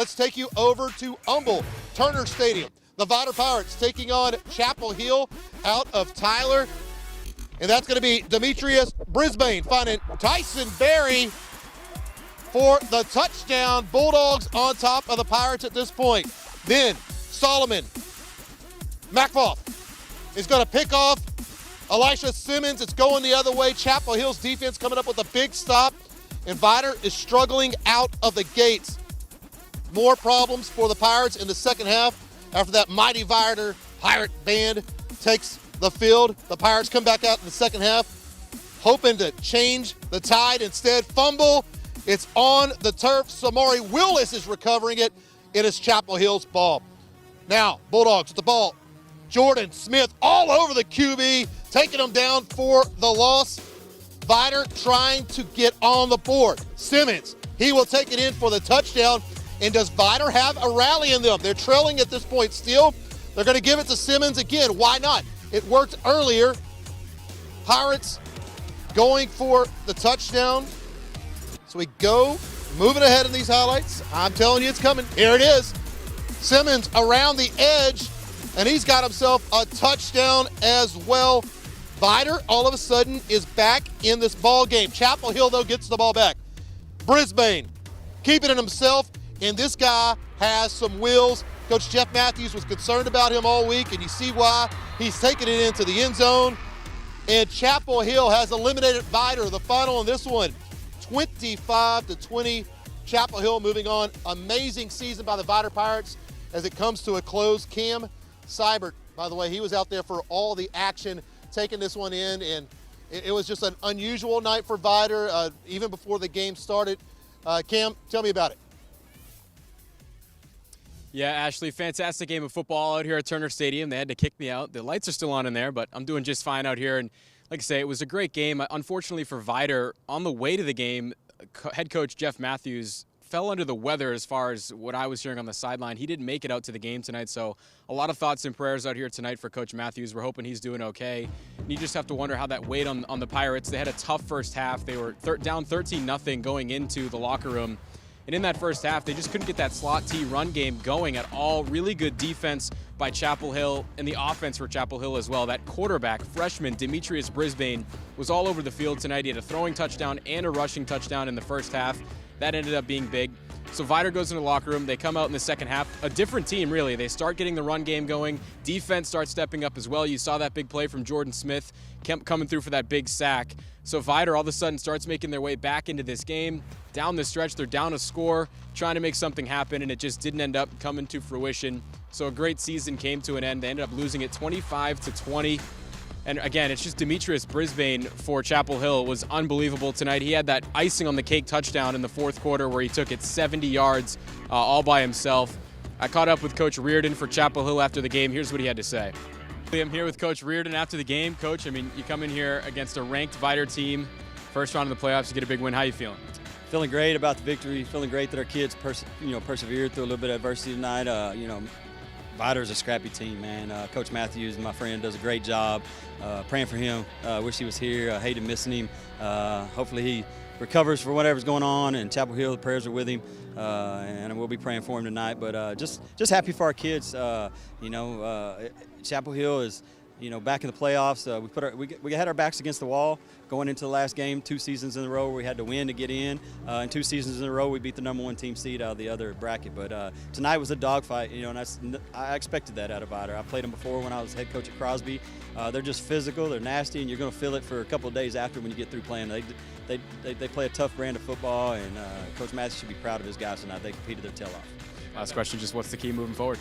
let's take you over to Humble, Turner Stadium. The Vider Pirates taking on Chapel Hill out of Tyler. And that's going to be Demetrius Brisbane finding Tyson Berry for the touchdown. Bulldogs on top of the Pirates at this point. Then Solomon McFoff is going to pick off Elisha Simmons. It's going the other way. Chapel Hill's defense coming up with a big stop. And Vider is struggling out of the gates. More problems for the Pirates in the second half after that mighty Vider Pirate band takes the field. The Pirates come back out in the second half, hoping to change the tide. Instead, fumble. It's on the turf. Samari Willis is recovering it. It is Chapel Hill's ball. Now, Bulldogs with the ball. Jordan Smith all over the QB, taking him down for the loss. Vider trying to get on the board. Simmons, he will take it in for the touchdown. And does Vider have a rally in them? They're trailing at this point still. They're going to give it to Simmons again. Why not? It worked earlier. Pirates going for the touchdown. So we go, moving ahead in these highlights. I'm telling you it's coming. Here it is. Simmons around the edge, and he's got himself a touchdown as well. Vider all of a sudden is back in this ball game. Chapel Hill, though, gets the ball back. Brisbane keeping it himself, and this guy has some wheels. Coach Jeff Matthews was concerned about him all week, and you see why. He's taking it into the end zone. And Chapel Hill has eliminated Vider. The final on this one, 25-20. Chapel Hill moving on. Amazing season by the Vider Pirates as it comes to a close. Cam Seibert, by the way, he was out there for all the action, taking this one in, and it was just an unusual night for Vider, even before the game started. Cam, tell me about it. Yeah, Ashley, fantastic game of football out here at Turner Stadium. They had to kick me out. The lights are still on in there, but I'm doing just fine out here. And like I say, it was a great game. Unfortunately for Vider, on the way to the game, head coach Jeff Matthews fell under the weather as far as what I was hearing on the sideline. He didn't make it out to the game tonight, so a lot of thoughts and prayers out here tonight for Coach Matthews. We're hoping he's doing okay. And you just have to wonder how that weighed on the Pirates. They had a tough first half. They were down 13-0 going into the locker room. And in that first half, they just couldn't get that slot T run game going at all. Really good defense by Chapel Hill and the offense for Chapel Hill as well. That quarterback, freshman Demetrius Brisbane, was all over the field tonight. He had a throwing touchdown and a rushing touchdown in the first half. That ended up being big. So Vider goes into the locker room. They come out in the second half. A different team, really. They start getting the run game going. Defense starts stepping up as well. You saw that big play from Jordan Smith coming through for that big sack. So Vider all of a sudden starts making their way back into this game. Down the stretch, they're down a score, trying to make something happen, and it just didn't end up coming to fruition. So a great season came to an end. They ended up losing it 25-20. And again, it's just Demetrius Brisbane for Chapel Hill was unbelievable tonight. He had that icing on the cake touchdown in the fourth quarter where he took it 70 yards all by himself. I caught up with Coach Reardon for Chapel Hill after the game. Here's what he had to say. I'm here with Coach Reardon after the game. Coach, I mean, you come in here against a ranked Vider team, first round of the playoffs, you get a big win. How you feeling? Feeling great about the victory. Feeling great that our kids persevered through a little bit of adversity tonight. Vider's a scrappy team, man. Coach Matthews, my friend, does a great job. Praying for him. Wish he was here. I hated missing him. Hopefully he recovers for whatever's going on. And Chapel Hill, the prayers are with him. And we'll be praying for him tonight. But just happy for our kids. Chapel Hill is, back in the playoffs. We had our backs against the wall going into the last game, 2 seasons in a row where we had to win to get in. And 2 seasons in a row we beat the #1 team seed out of the other bracket. But tonight was a dogfight, and I expected that out of Vider. I played them before when I was head coach at Crosby. They're just physical, they're nasty, and you're going to feel it for a couple of days after when you get through playing. They play a tough brand of football, and Coach Matthews should be proud of his guys tonight. They competed their tail off. Last question, just what's the key moving forward?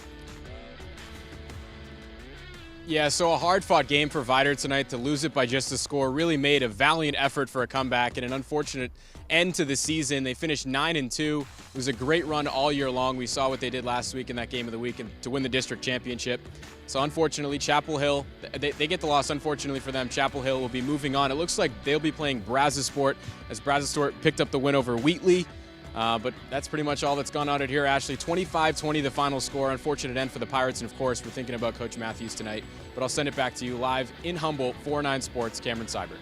Yeah, so a hard-fought game for Vider tonight. To lose it by just a score really made a valiant effort for a comeback and an unfortunate end to the season. They finished 9-2. It was a great run all year long. We saw what they did last week in that game of the week and to win the district championship. So unfortunately, Chapel Hill, they get the loss. Unfortunately for them, Chapel Hill will be moving on. It looks like they'll be playing Brazosport as Brazosport picked up the win over Wheatley. But that's pretty much all that's gone on out here, Ashley. 25-20 the final score. Unfortunate end for the Pirates, and of course, we're thinking about Coach Matthews tonight. But I'll send it back to you live in Humboldt, 4-9 Sports, Cameron Seibert.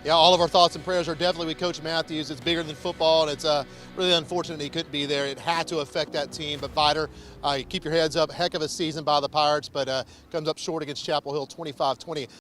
Yeah, all of our thoughts and prayers are definitely with Coach Matthews. It's bigger than football, and it's really unfortunate he couldn't be there. It had to affect that team. But Vider, keep your heads up. Heck of a season by the Pirates, but comes up short against Chapel Hill 25-20.